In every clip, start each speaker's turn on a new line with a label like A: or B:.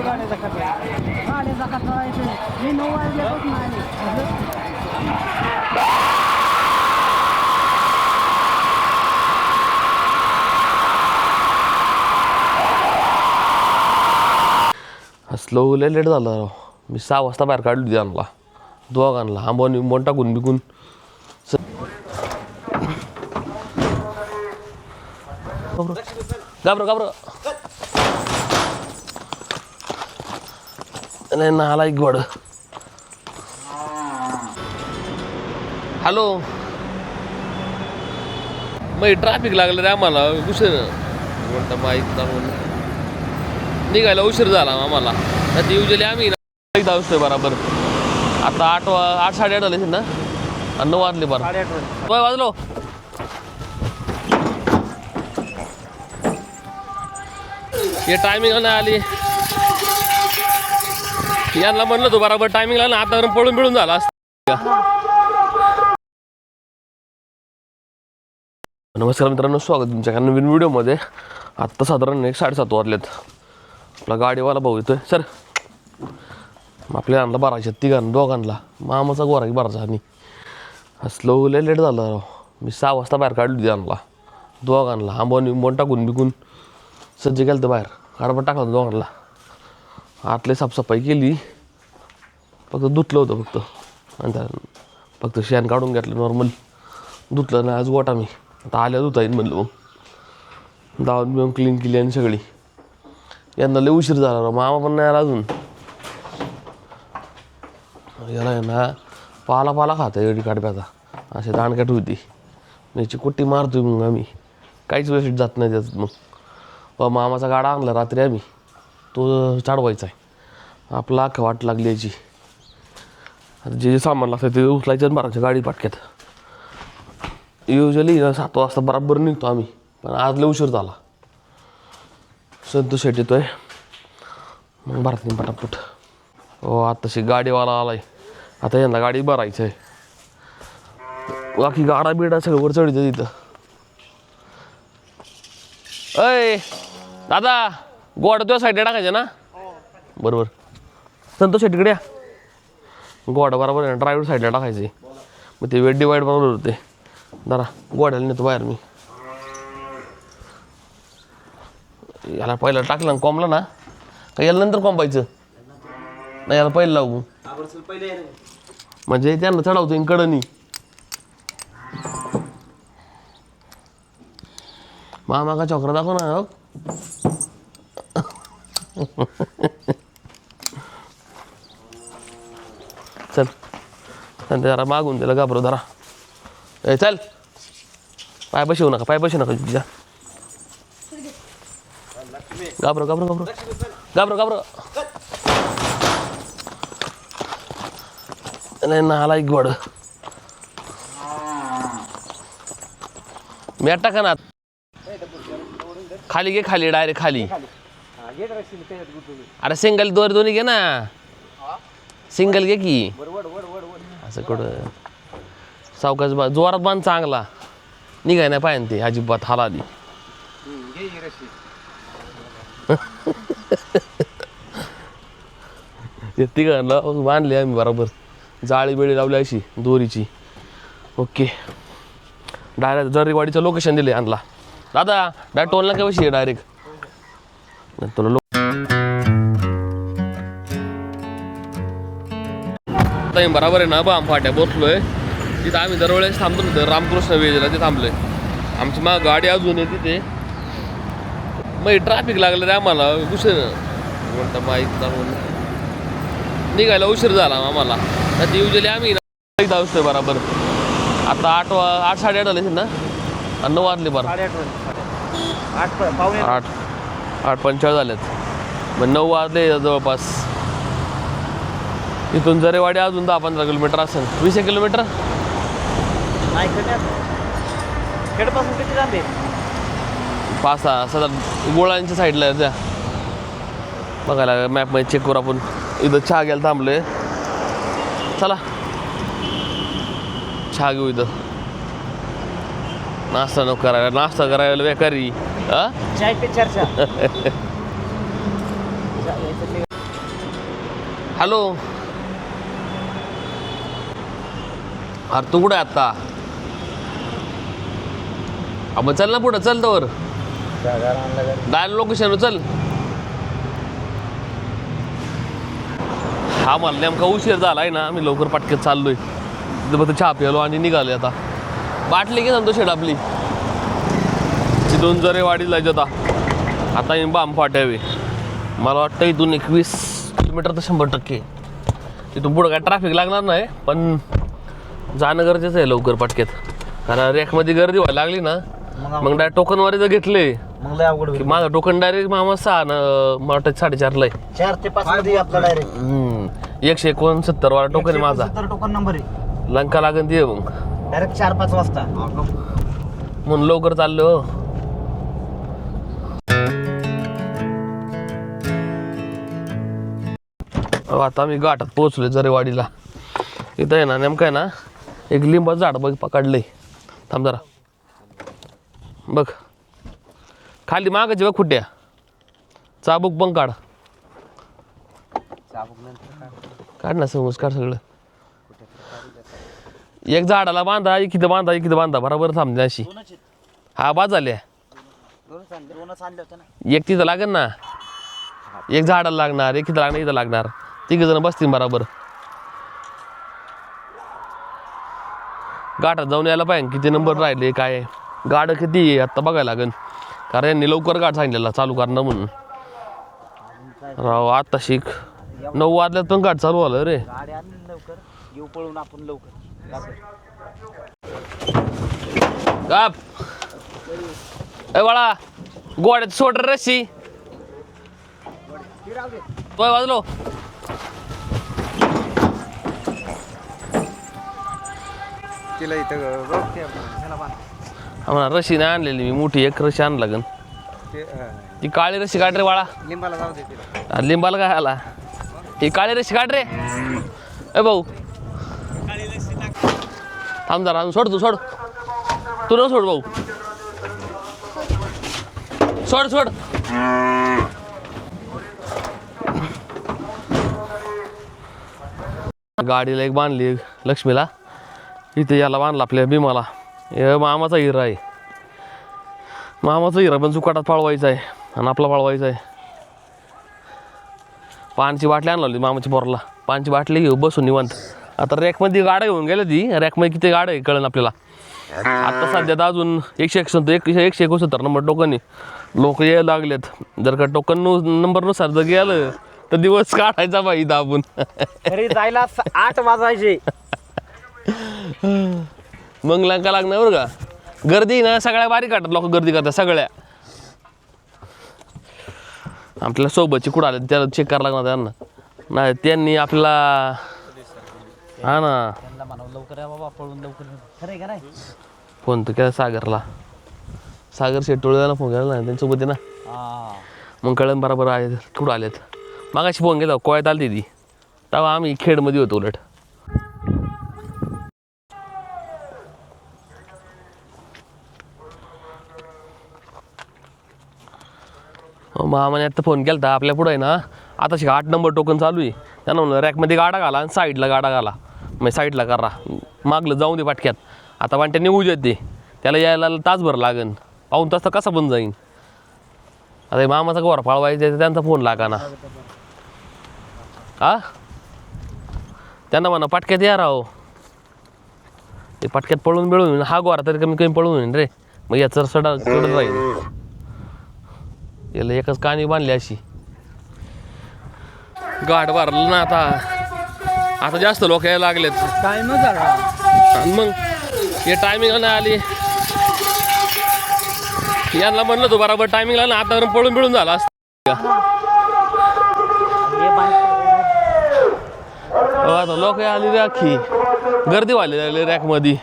A: गाड्याचा कचरा येते मी 9 वाजल्यापासून आले.
B: स्लो लय लेट झालं राव. मी 6 वाजता बाहेर काढली होती आणला दोघांना आंबोन बिंबोन टाकून बिकून. घाबर नाही ना आला एक घोड. हॅलो मग ट्रॅफिक लागलं रे आम्हाला उशीर म्हणता माहीत निघायला उशीर झाला आम्हाला. तर युजली आम्ही एकदा असतोय बरोबर. आता 8 8:30 झाले ना आणि 9 वाजले बरं 8:30 वाजलो. हे टायमिंगला नाही आली यांना म्हणलं तो बरोबर टायमिंगला ना आता पळून बिळून झाला असता. नमस्कार मित्रांनो, स्वागत तुमच्या नवीन व्हिडिओमध्ये. आत्ता साधारण 7:30 वाजलेत. आपला गाडीवाला भाऊ येतोय सर. आपल्या आणला बाराशे तिघांना दोघांना मामाचा गोरा की बाराचा आणि स्लो लय लेट झालं राव. मी 6 वाजता बाहेर काढली होती आणला दोघांना आंबोन बिंबोन टाकून बिकून सज्ज केलं तर बाहेर गाडबा टाकला दोघांना. आतले साफसफाई केली फक्त धुतलं होतं आणि फक्त शेण काढून घेतलं नॉर्मल. धुतलं नाही आज गोटा मी आता आल्या धुता येईन म्हणलं. मग दावून बिवून क्लीन केली आणि सगळी. यांना लय उशीर झाला राव. मामा पण नाही आला अजून. याला आहे ना पाला खाता एवढी काढप्याचा असे दाणकट होती याची कुट्टी मारतोय मग आम्ही. काहीच वेस्ट जात नाही त्यात. मग मामाचा गाडा आणला रात्री आम्ही तो चढवायचा आहे. आपला अख्खा वाट लागली याची. आता जे सामान लागतं ते उचलायचं आणि बाराच्या गाडी पाटक्यात. युजली 7 वाजता बरोबर निघतो आम्ही पण आज लय उशीर झाला. संतोष शेट येतोय मग भरत नाही पटापट. हो आत्ताशी गाडीवाला आलाय. आता यांना गाडी भरायचं आहे. बाकी गाडा बिडा सगळं वर चढतं तिथं. अय दादा गोड तुझ्या साईडला टाकायचं ना बरोबर. संतोष शेट्टीकडे या. गोडा बरोबर आहे ना ड्रायव्हर साईडला टाकायचे. मग ते वेट डिवाईड बरोबर होते. जरा गोड्याला नेतो बाहेर मी. याला पहिलं टाकलं ना कोंबलं ना का याला नंतर कोंबायचं नाही. याला पहिलं लावू म्हणजे त्यांना चढवतो कडनी. मामा का चक्र दाखव ना. चल जरा मागून त्याला घाबरो जरा. ए चल पाय बसवू नका तुझ्या. घाबरो नाही ना आला एक घोड. मी टाका ना खाली घे खाली डायरेक्ट खाली. अरे सिंगल दोन्ही घे ना. सिंगल घे की असं कुठं सावकाश जोरात बांध चांगला निघाय नाही पाहिजे ते अजिबात हाला आधी. ते तिघांना बांधले आम्ही बरोबर. जाळी बिळी लावली अशी दोरीची. ओके डायरेक्ट जरीवाडीचं लोकेशन दिले आणला दादा. डायरेक्ट टोल ना कशी आहे डायरेक्ट तुला बरोबर आहे ना. बाम फाट्या बसलोय तिथं आम्ही दरवेळेस थांबतो ना रामकृष्ण वेजला ते थांबलोय. आमची मग गाडी अजून आहे तिथे. मग ट्रॅफिक लागलं रे आम्हाला उशीर म्हणता माहीत निघायला उशीर झाला आम्हाला. तर युजली आम्ही एकदा असतोय बरोबर. आता 8 8:30 झाले ना आणि 9 वाजले बरं 8:45 झालेत. मग 9 वाजले जवळपास. इथून जरेवाडी अजून 10-15 किलोमीटर असेल. 20 किलोमीटर
A: खेडपासून किती जाते
B: 5-6 साधारण गोळांच्या साईडला त्या बघायला मॅपमध्ये चेक करू आपण. इथं चहा घ्यायला थांबलोय. चला चहा घेऊ इथं. नाश्ता नको करायला, नाश्ता करायला बेकारी. हा
A: चाय पे चर्चा.
B: हॅलो, अरे तू कुठे आता? मग चल ना पुढं, चल तर डायल लोकेशन चल. हा मला नेमका उशीर झालाय ना, मी लवकर पटक्यात चाललोय. फक्त चहा प्यालो आणि निघाले आता. बाटली घे सांगतो शेड आपली. तिथून जरेवाडी जायचं आता बाम फाट्यावे. मला वाटतं इथून 21 किलोमीटर तर 100%. तिथून पुढं काय ट्रॅफिक लागणार नाही, पण जाणं गरजेचं आहे लवकर पटक्यात. कारण रॅकमध्ये गर्दी व्हायला लागली ना, मग डायरेक्ट टोकनवारी जर घेतले की माझं टोकन डायरेक्ट मामा 6 मला वाटतं 4:30 ला
A: 4 ते 5 मध्ये आपला डायरेक्ट
B: 169 वाला टोकन आहे माझा.
A: टोकन नंबर आहे.
B: लंका लागन ते मग
A: डायरेक्ट 4-5 वाजता
B: म्हणून लवकर चाललो. आता मी घाटात पोहोचलोय जरेवाडीला. इथं आहे ना नेमकं आहे ना एक लिंबाचं झाड बघ पकडलंय. थांब जरा बघ खाली मागायची बघ खुट्ट्या. चाबूक पण काढ काढ ना, समज काढ सगळं. एक झाडाला बांधा, इकडे बांधा, इकडे बांधा, बरोबर थांबते अशी. हा बाद झाल्या. एक तिथं लागेल ना, एक झाडाला लागणार, एक इथं लागणार, इथं लागणार. 3 जण बसतील बरोबर. गाठात जाऊन यायला पाहिजे किती नंबर राहिले काय, गाडं किती आहे आत्ता बघायला लागेल. कारण यांनी लवकर गाठ सांगितलेला चालू करणं म्हणून. राव आता शिक 9 वाजल्यात पण गाठ चालू झालं रे. गाप ए बाळा, गोड्यात सोड रशी तो वाजलो. आम्हाला रशी नाही आणलेली मी, मोठी एक रशी आण लागन. ती काळी रशी काढ रे बाळा. लिंबाला काय आला, ही काळी रशी काढ रे. ए भाऊ थांब जरा, सोड तू, सोड तू न सोड भाऊ, सोड सोड. गाडीला एक बांधली लक्ष्मीला, इथे याला बांधला आपल्या भीमाला. हे मामाचा हिरा आहे. मामाचा हिरा पण चुकाटात पळवायचा आहे आणि आपला पळवायचा आहे. पानची बाटली आणली मामाची पोराला. पानची बाटली घेऊ बसून निवांत. आता रॅकमध्ये गाड्या घेऊन गेल्या, ती रॅकमध्ये किती गाड्या आहे कळण आपल्याला. आता सध्यात अजून 169 नंबर टोकन आहे. लोक यायला लागलेत. जर का टोकन नंबरनुसार जर गेलं तर दिवस काढायचा बाई दाबून.
A: तरी जायला 8 वाजायचे.
B: मग लंका लागणार बरं का. गर्दी ना सगळ्या बारीक काढतात लोक, गर्दी करतात सगळ्या. आपल्याला सोबतची कुठं आले त्याला चेक करायला लागणार त्यांना. नाही त्यांनी आपला हा ना
A: लवकर या बाबा, पळून लवकर. खरं का नाही?
B: फोन तर केला सागरला. सागर शेटोळ्याला फोन केला ना त्यांच्यासोबत ना. मग कळण बरोबर आहे कुठं आलेत. मागाशी फोन केला कोयत आली ती, तेव्हा आम्ही खेडमध्ये होतो उलट. मामाने आता फोन केला तर आपल्या पुढं आहे ना आता 8 नंबर टोकन चालू आहे. त्यांना म्हणलं रॅकमध्ये गाडा घाला आणि साईडला गाडा घाला, मग साईडला करा, मागलं जाऊ दे पाटक्यात. आता वाटते निघू देते, त्याला यायला तासभर लागेल, पाऊण तास तर कसा पण जाईन. आता मामाचा गोरा पाळवायचा त्यांचा फोन लागा ना. हा त्यांना म्हणा पाटक्यात या राहो, ते पाटक्यात पळून मिळून हा गोरा तरी कमी कमी पळून होईन रे. मग याचं सडा चढत राहील. याला एकच कानी बांधली अशी. गाठ भरलं ना आता जास्त लोक यायला लागलेत.
A: टाइम झाला
B: आणि मग हे टायमिंगला नाही आली. यांना म्हणलं तू बरोबर टायमिंगला ना, आता पळून पिळून झाला असतं. आता लोक आली रे, अख्खी गर्दी व्हायला रॅकमध्ये.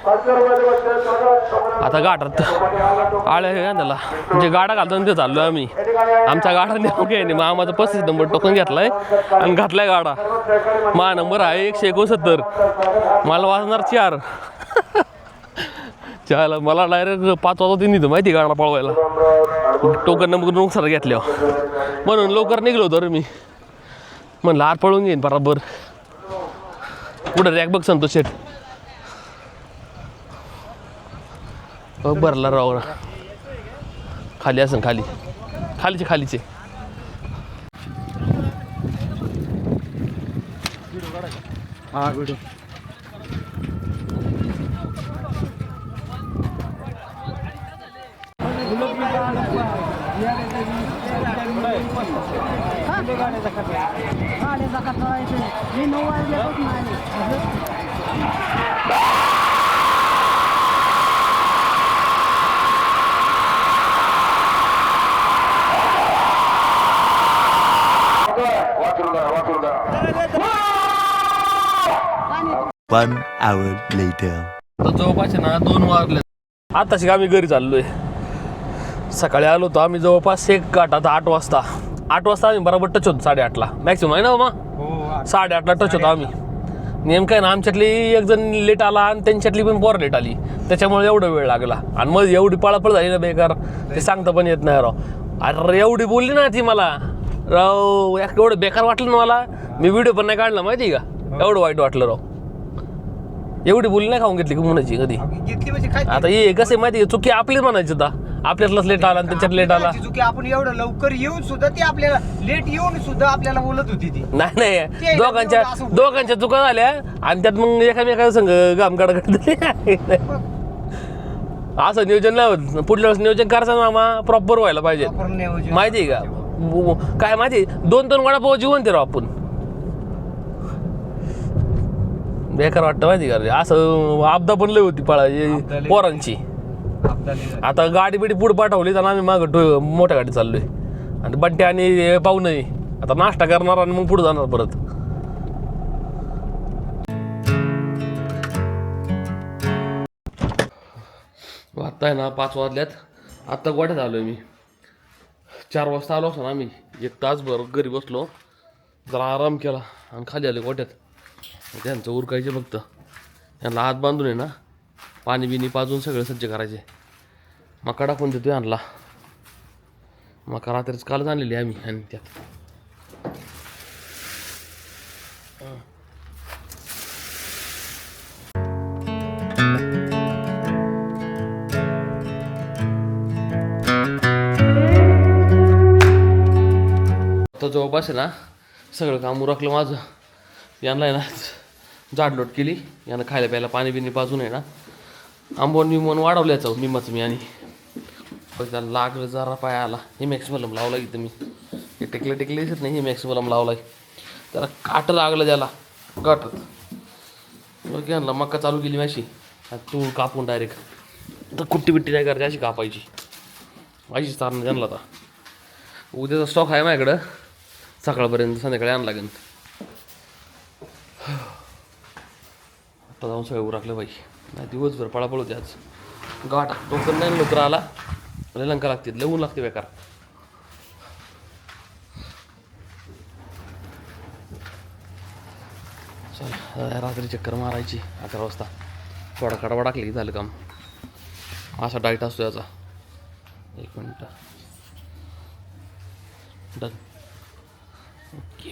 B: आता गाठात आळ्या आहे ना त्याला, म्हणजे गाडा घालतो ते चाललो आम्ही. आमच्या गाडा नेमके आहे, मामाचा 35 नंबर टोकन घेतलाय आणि घातलाय गाडा. मा नंबर आहे 169, मला वाजणार 4. चायला मला डायरेक्ट 5 वाजता निघतो माहिती गाडा पळवायला टोकन नंबर नुकसान घेतल्यावर म्हणून लवकर निघलो होतो रे मी म्हणलं आत पळून घेईन बराबर कुठं रॅक बघ संतोष शेठ भरला राव खाली असेल खालीचे
A: हा व्हिडिओ
C: One hour later.
B: तर जवळपास ना 2 वाजले आताशी आम्ही घरी चाललोय सकाळी आलो होतो आम्ही जवळपास एक घाटात 8 वाजता आम्ही बरोबर टच होतो 8:30ला मॅक्सिमम आहे ना मग 8:30ला टच होतो आम्ही नेमकं आहे ना आमच्यातली एक जण लेट आला आणि त्यांच्यातली पण पोर लेट आली त्याच्यामुळे एवढा वेळ लागला आणि मग एवढी पळापळ झाली ना बेकार ते सांगता पण येत नाही राव अरे एवढी बोलली ना ती मला राव एवढं बेकार वाटलं ना मला मी व्हिडिओ पण नाही काढला माहिती का एवढं वाईट वाटलं राव एवढी बोली नाही खाऊन घेतली म्हणायची कधी आता हे कसं माहिती चुकी आपलीच म्हणायची आता आपल्यातलाच लेट आला आणि त्याच्यात लेट आला
A: चुकी आपण एवढं लवकर येऊन सुद्धा ती आपल्याला लेट येऊन सुद्धा आपल्याला बोलत होती ती
B: नाही दोघांच्या चुका झाल्या आणि त्यात मग एकामेका संघ गामकाड असं नियोजन नाही होत पुढल्या वेळेस नियोजन करायचं मामा प्रॉपर व्हायला पाहिजे माहिती आहे का काय माहिती 2-2 वडापाव जीवन ते राव आपण बेकार वाटतं माहिती का रे असं आपदा पण लय होती पळा पोरांची आता गाडी बिडी पुढे पाठवली तर आम्ही मागं मोठ्या गाडी चाललोय आणि बंट्या आणि पाहुणे आता नाश्ता करणार आणि मग पुढे जाणार परत आता आहे ना 5 वाजल्यात आत्ता गोठ्यात आलोय मी 4 वाजता आलो असतो ना आम्ही 1 तासभर घरी बसलो जरा आराम केला आणि खाली आलो गोठ्यात त्यांचं उरकायचे फक्त यांना हात बांधून आहे ना पाणी बिनी पाजून सगळे सज्ज करायचे मका टाकून देतो आणला मका रात्रीच कालच आणलेली आम्ही आणि त्यात तर जवळपास आहे ना सगळं काम उरकलं माझं यांना आहे ना जाडलोट केली यानं खायला प्यायला पाणी बिनी पाजून आहे ना आंबोन विमोन वाढवल्याचं निमाचं मी आणि पण त्याला लागलं जरा पाय आला हे मॅक्स मलम लावला इथं मी हे टेकले दिसत नाही हे मॅक्स मलम लावला त्याला काट लागलं त्याला गाठत मग यांना मक्का चालू केली माझी तूळ कापून डायरेक्ट तर कुट्टी बिट्टी नाही करायची अशी कापायची माझीच तारण त्यांना आता उद्याचा स्टॉक आहे माझ्याकडं सकाळपर्यंत संध्याकाळी आण लागेल आता जाऊन सगळं उरकलं बाई नाही दिवसभर पळापळ होते आज गाठ टोकन नाही लवकर आला लंका लागते लय ऊन लागते बेकार चला रात्री चक्कर मारायची 11 वाजता थोडा कडवा टाकली की झालं काम असा डाईट असतो याचा 1 मिनिट डन ओके